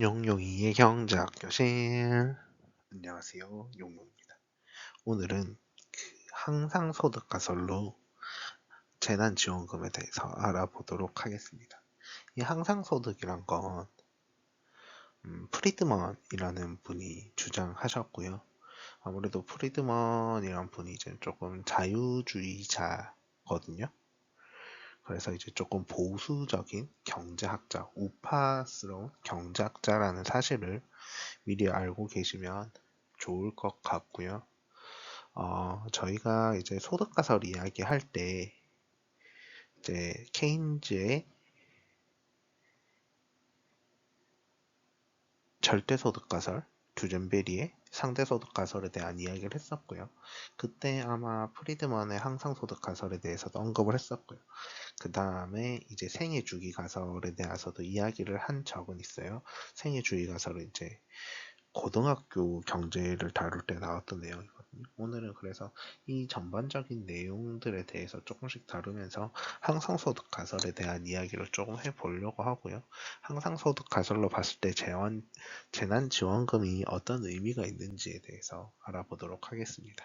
용용이의 경제학 교실. 안녕하세요, 용용입니다. 오늘은 항상소득 가설로 재난지원금에 대해서 알아보도록 하겠습니다. 이 항상소득이란 건 프리드먼이라는 분이 주장하셨고요. 아무래도 프리드먼이란 분이 이제 조금 자유주의자거든요. 그래서 이제 조금 보수적인 경제학자, 우파스러운 경제학자라는 사실을 미리 알고 계시면 좋을 것 같고요. 저희가 이제 소득가설 이야기할 때 이제 케인즈의 절대소득가설, 듀젠베리의 상대소득가설에 대한 이야기를 했었고요. 그때 아마 프리드먼의 항상소득가설에 대해서도 언급을 했었고요. 그 다음에 이제 생애주기가설에 대해서도 이야기를 한 적은 있어요. 생애주기가설은 이제 고등학교 경제를 다룰 때 나왔던 내용이거든요. 오늘은 그래서 이 전반적인 내용들에 대해서 조금씩 다루면서 항상소득 가설에 대한 이야기를 조금 해보려고 하고요. 항상소득 가설로 봤을 때 재난지원금이 어떤 의미가 있는지에 대해서 알아보도록 하겠습니다.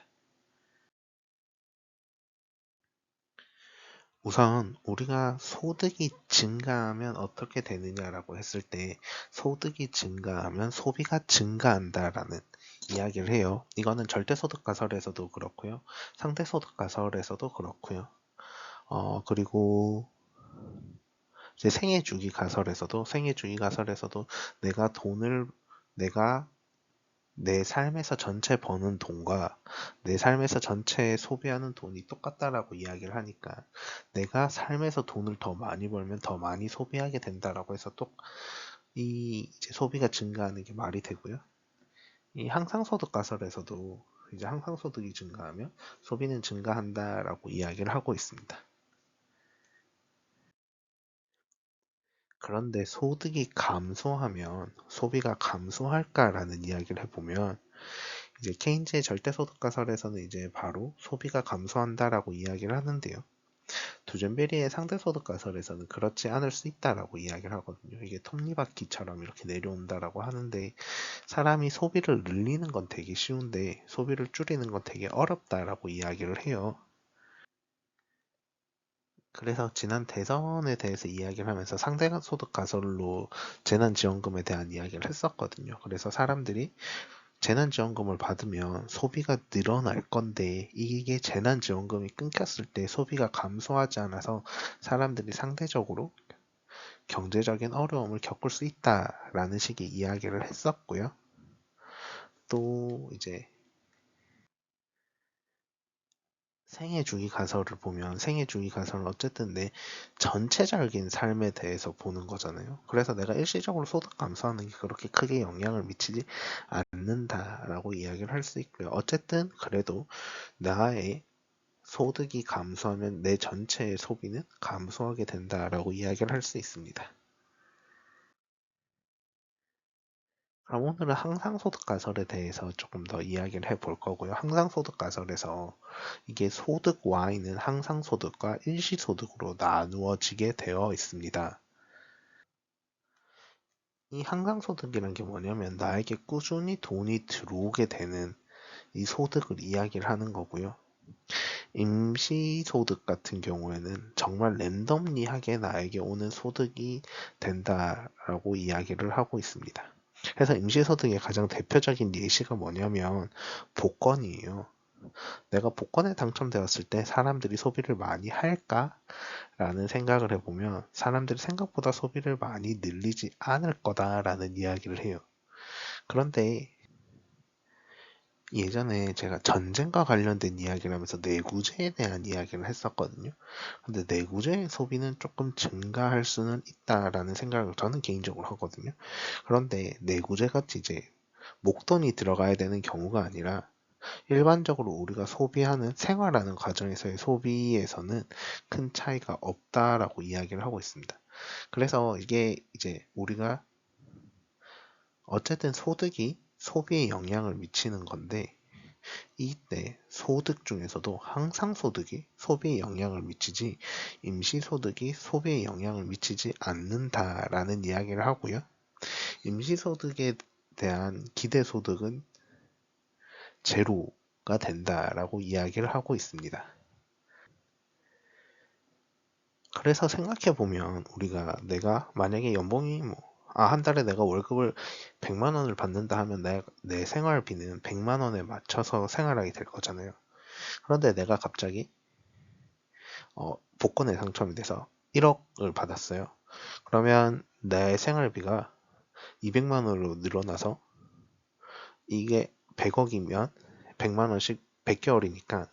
우선 우리가 소득이 증가하면 어떻게 되느냐라고 했을 때 소득이 증가하면 소비가 증가한다라는 이야기를 해요. 이거는 절대소득 가설에서도 그렇고요. 상대소득 가설에서도 그렇고요. 그리고 이제 생애주기 가설에서도 내가 내 삶에서 전체 버는 돈과 내 삶에서 전체 소비하는 돈이 똑같다라고 이야기를 하니까 내가 삶에서 돈을 더 많이 벌면 더 많이 소비하게 된다라고 해서 또 이 이제 소비가 증가하는 게 말이 되고요. 이 항상소득 가설에서도 이제 항상소득이 증가하면 소비는 증가한다라고 이야기를 하고 있습니다. 그런데 소득이 감소하면 소비가 감소할까라는 이야기를 해보면 이제 케인즈의 절대소득 가설에서는 이제 바로 소비가 감소한다라고 이야기를 하는데요. 두젠베리의 상대소득 가설에서는 그렇지 않을 수 있다라고 이야기를 하거든요. 이게 톱니바퀴처럼 이렇게 내려온다라고 하는데 사람이 소비를 늘리는 건 되게 쉬운데 소비를 줄이는 건 되게 어렵다라고 이야기를 해요. 그래서 지난 대선에 대해서 이야기를 하면서 상대소득 가설로 재난지원금에 대한 이야기를 했었거든요. 그래서 사람들이 재난지원금을 받으면 소비가 늘어날 건데 이게 재난지원금이 끊겼을 때 소비가 감소하지 않아서 사람들이 상대적으로 경제적인 어려움을 겪을 수 있다라는 식의 이야기를 했었고요. 또 이제 생애주기 가설을 보면 생애주기 가설은 어쨌든 내 전체적인 삶에 대해서 보는 거잖아요. 그래서 내가 일시적으로 소득 감소하는 게 그렇게 크게 영향을 미치지 않는다라고 이야기를 할 수 있고요. 어쨌든 그래도 나의 소득이 감소하면 내 전체의 소비는 감소하게 된다라고 이야기를 할 수 있습니다. 그럼 오늘은 항상소득 가설에 대해서 조금 더 이야기를 해볼 거고요. 항상소득 가설에서 이게 소득 Y는 항상소득과 일시소득으로 나누어지게 되어 있습니다. 이 항상소득이란 게 뭐냐면 나에게 꾸준히 돈이 들어오게 되는 이 소득을 이야기를 하는 거고요. 임시소득 같은 경우에는 정말 랜덤리하게 나에게 오는 소득이 된다라고 이야기를 하고 있습니다. 그래서 임시소득의 가장 대표적인 예시가 뭐냐면 복권이에요. 내가 복권에 당첨되었을 때 사람들이 소비를 많이 할까? 라는 생각을 해보면 사람들이 생각보다 소비를 많이 늘리지 않을 거다라는 이야기를 해요. 그런데 예전에 제가 전쟁과 관련된 이야기를 하면서 내구재에 대한 이야기를 했었거든요. 근데 내구재의 소비는 조금 증가할 수는 있다라는 생각을 저는 개인적으로 하거든요. 그런데 내구재 같이 이제 목돈이 들어가야 되는 경우가 아니라 일반적으로 우리가 소비하는 생활하는 과정에서의 소비에서는 큰 차이가 없다라고 이야기를 하고 있습니다. 그래서 이게 이제 우리가 어쨌든 소득이 소비에 영향을 미치는 건데 이때 소득 중에서도 항상소득이 소비에 영향을 미치지 임시소득이 소비에 영향을 미치지 않는다라는 이야기를 하고요. 임시소득에 대한 기대소득은 제로가 된다라고 이야기를 하고 있습니다. 그래서 생각해보면 내가 만약에 연봉이 한 달에 내가 월급을 100만 원을 받는다 하면 내 생활비는 100만 원에 맞춰서 생활하게 될 거잖아요. 그런데 내가 갑자기 복권에 당첨이 돼서 1억을 받았어요. 그러면 내 생활비가 200만 원으로 늘어나서 이게 100억이면 100만 원씩 100개월이니까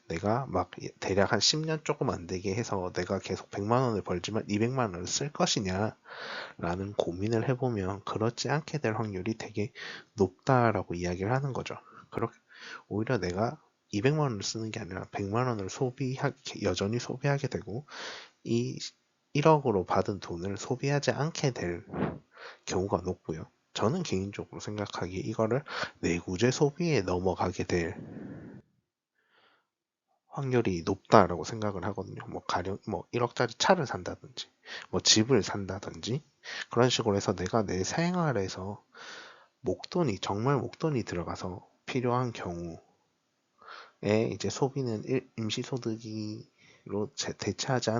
내가 막 대략 한 10년 조금 안 되게 해서 내가 계속 100만 원을 벌지만 200만 원을 쓸 것이냐 라는 고민을 해보면 그렇지 않게 될 확률이 되게 높다라고 이야기를 하는 거죠. 그렇게 오히려 내가 200만 원을 쓰는 게 아니라 100만 원을 여전히 소비하게 되고 이 1억으로 받은 돈을 소비하지 않게 될 경우가 높고요. 저는 개인적으로 생각하기에 이거를 내구재 소비에 넘어가게 될 확률이 높다라고 생각을 하거든요. 가령 1억짜리 차를 산다든지, 집을 산다든지 그런 식으로 해서 내가 내 생활에서 정말 목돈이 들어가서 필요한 경우에 이제 소비는 임시소득으로 대체하지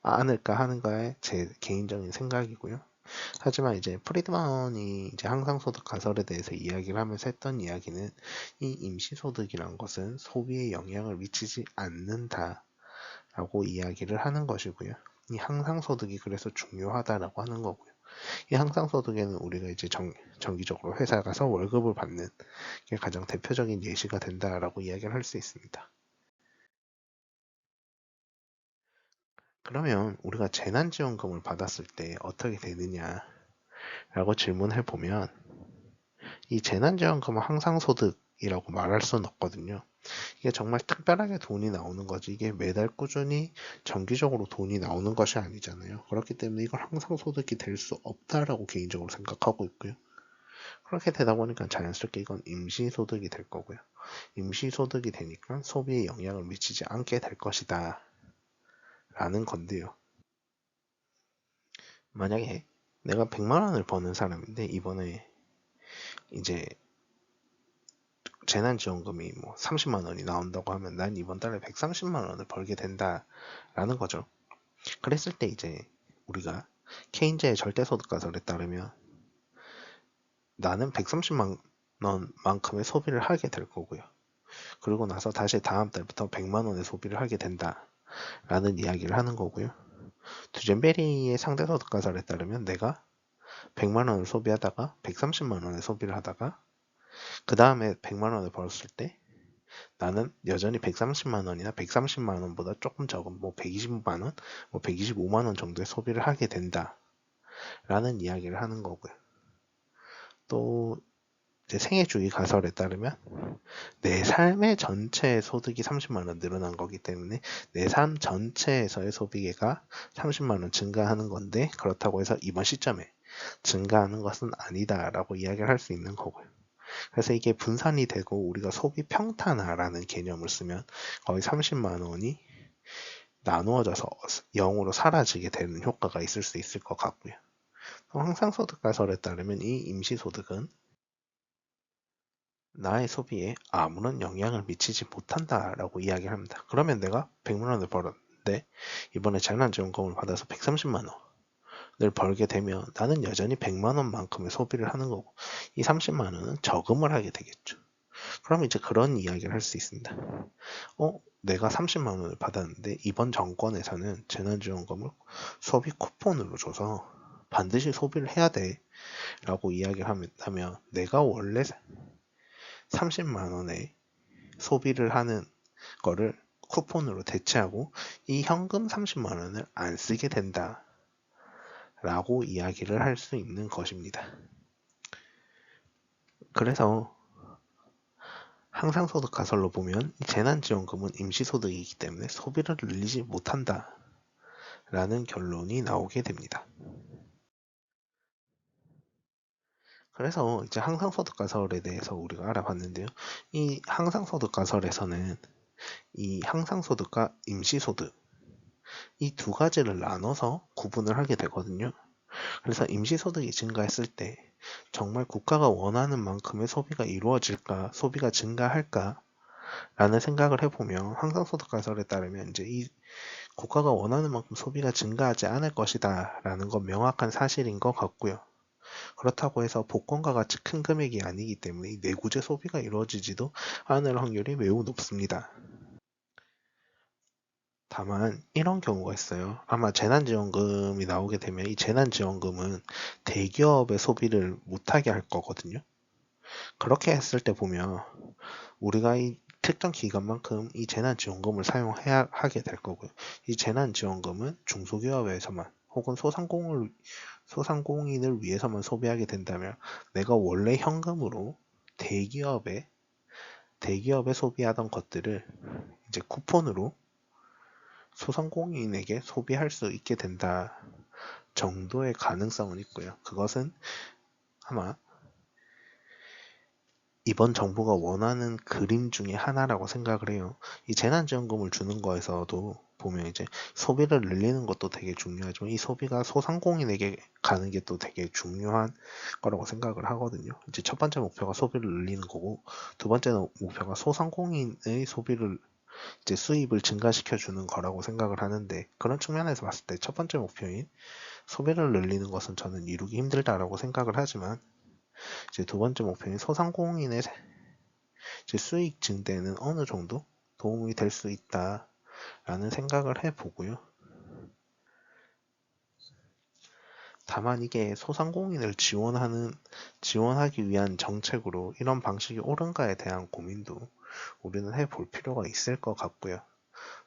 않을까 하는 거에 제 개인적인 생각이고요. 하지만 이제 프리드먼이 이제 항상소득 가설에 대해서 이야기를 하면서 했던 이야기는 이 임시소득이란 것은 소비에 영향을 미치지 않는다라고 이야기를 하는 것이고요. 이 항상소득이 그래서 중요하다라고 하는 거고요. 이 항상소득에는 우리가 이제 정기적으로 회사 가서 월급을 받는 게 가장 대표적인 예시가 된다라고 이야기를 할 수 있습니다. 그러면 우리가 재난지원금을 받았을 때 어떻게 되느냐라고 질문해 보면 이 재난지원금은 항상소득이라고 말할 수는 없거든요. 이게 정말 특별하게 돈이 나오는 거지 이게 매달 꾸준히 정기적으로 돈이 나오는 것이 아니잖아요. 그렇기 때문에 이걸 항상소득이 될 수 없다라고 개인적으로 생각하고 있고요. 그렇게 되다 보니까 자연스럽게 이건 임시소득이 될 거고요. 임시소득이 되니까 소비에 영향을 미치지 않게 될 것이다 라는 건데요. 만약에 내가 100만 원을 버는 사람인데 이번에 이제 재난지원금이 30만 원이 나온다고 하면 난 이번 달에 130만 원을 벌게 된다라는 거죠. 그랬을 때 이제 우리가 케인즈의 절대소득가설에 따르면 나는 130만 원만큼의 소비를 하게 될 거고요. 그리고 나서 다시 다음 달부터 100만 원의 소비를 하게 된다라는 이야기를 하는 거고요. 두젠베리의 상대소득가설에 따르면 내가 100만 원을 소비하다가 130만 원의 소비를 하다가 그 다음에 100만 원을 벌었을 때 나는 여전히 130만 원이나 130만 원보다 조금 적은 120만 원, 125만 원 정도의 소비를 하게 된다라는 이야기를 하는 거고요. 또 이제 생애주의 가설에 따르면 내 삶의 전체 소득이 30만 원 늘어난 거기 때문에 내 삶 전체에서의 소비가 30만 원 증가하는 건데 그렇다고 해서 이번 시점에 증가하는 것은 아니다라고 이야기를 할 수 있는 거고요. 그래서 이게 분산이 되고 우리가 소비 평탄화라는 개념을 쓰면 거의 30만 원이 나누어져서 0으로 사라지게 되는 효과가 있을 수 있을 것 같고요. 항상소득 가설에 따르면 이 임시소득은 나의 소비에 아무런 영향을 미치지 못한다라고 이야기합니다. 그러면 내가 100만 원을 벌었는데 이번에 재난지원금을 받아서 130만 원을 벌게 되면 나는 여전히 100만 원만큼의 소비를 하는 거고 이 30만 원은 저금을 하게 되겠죠. 그럼 이제 그런 이야기를 할 수 있습니다. 내가 30만 원을 받았는데 이번 정권에서는 재난지원금을 소비 쿠폰으로 줘서 반드시 소비를 해야 돼 라고 이야기를 하면 내가 원래 30만 원에 소비를 하는 거를 쿠폰으로 대체하고 이 현금 30만 원을 안 쓰게 된다 라고 이야기를 할 수 있는 것입니다. 그래서 항상소득 가설로 보면 재난지원금은 임시소득이기 때문에 소비를 늘리지 못한다 라는 결론이 나오게 됩니다. 그래서 이제 항상소득 가설에 대해서 우리가 알아봤는데요. 이 항상소득 가설에서는 이 항상소득과 임시소득 이 두 가지를 나눠서 구분을 하게 되거든요. 그래서 임시소득이 증가했을 때 정말 국가가 원하는 만큼의 소비가 이루어질까, 소비가 증가할까 라는 생각을 해보면 항상소득 가설에 따르면 이제 이 국가가 원하는 만큼 소비가 증가하지 않을 것이다 라는 건 명확한 사실인 것 같고요. 그렇다고 해서 복권과 같이 큰 금액이 아니기 때문에 이 내구재 소비가 이루어지지도 않을 확률이 매우 높습니다. 다만 이런 경우가 있어요. 아마 재난지원금이 나오게 되면 이 재난지원금은 대기업의 소비를 못하게 할 거거든요. 그렇게 했을 때 보면 우리가 이 특정 기간만큼 이 재난지원금을 사용해야 하게 될 거고요. 이 재난지원금은 중소기업에서만 혹은 소상공인을 위해서만 소비하게 된다면 내가 원래 현금으로 대기업에 소비하던 것들을 이제 쿠폰으로 소상공인에게 소비할 수 있게 된다 정도의 가능성은 있고요. 그것은 아마 이번 정부가 원하는 그림 중에 하나라고 생각을 해요. 이 재난지원금을 주는 거에서도 보면 이제 소비를 늘리는 것도 되게 중요하지만 이 소비가 소상공인에게 가는 게 또 되게 중요한 거라고 생각을 하거든요. 이제 첫 번째 목표가 소비를 늘리는 거고 두 번째 목표가 소상공인의 소비를 이제 수입을 증가시켜 주는 거라고 생각을 하는데 그런 측면에서 봤을 때 첫 번째 목표인 소비를 늘리는 것은 저는 이루기 힘들다라고 생각을 하지만 이제 두 번째 목표인 소상공인의 이제 수익 증대는 어느 정도 도움이 될 수 있다라는 생각을 해보고요. 다만 이게 소상공인을 지원하기 위한 정책으로 이런 방식이 옳은가에 대한 고민도 우리는 해볼 필요가 있을 것 같고요.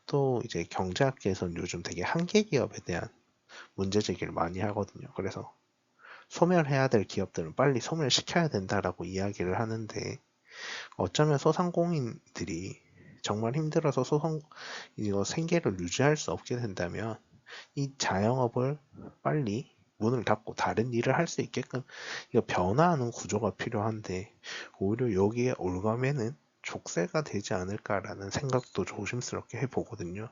또 이제 경제학계에서는 요즘 되게 한계 기업에 대한 문제 제기를 많이 하거든요. 그래서 소멸해야 될 기업들은 빨리 소멸시켜야 된다라고 이야기를 하는데 어쩌면 소상공인들이 정말 힘들어서 이거 생계를 유지할 수 없게 된다면 이 자영업을 빨리 문을 닫고 다른 일을 할 수 있게끔 이거 변화하는 구조가 필요한데 오히려 여기에 올가매는 족쇄가 되지 않을까라는 생각도 조심스럽게 해보거든요.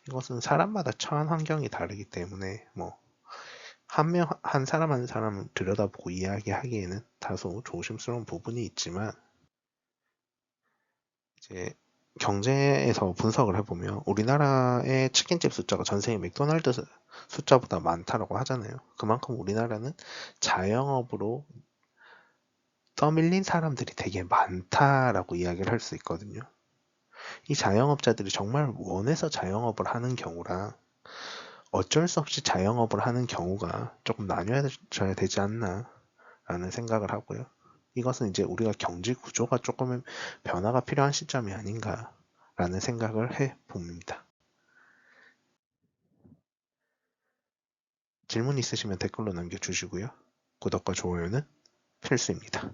이것은 사람마다 처한 환경이 다르기 때문에 뭐 한 사람 한 사람을 들여다보고 이야기하기에는 다소 조심스러운 부분이 있지만 이제 경제에서 분석을 해보면 우리나라의 치킨집 숫자가 전 세계 맥도날드 숫자보다 많다라고 하잖아요. 그만큼 우리나라는 자영업으로 떠밀린 사람들이 되게 많다라고 이야기를 할 수 있거든요. 이 자영업자들이 정말 원해서 자영업을 하는 경우랑 어쩔 수 없이 자영업을 하는 경우가 조금 나뉘어져야 되지 않나라는 생각을 하고요. 이것은 이제 우리가 경제 구조가 조금 변화가 필요한 시점이 아닌가라는 생각을 해 봅니다. 질문 있으시면 댓글로 남겨주시고요. 구독과 좋아요는 필수입니다.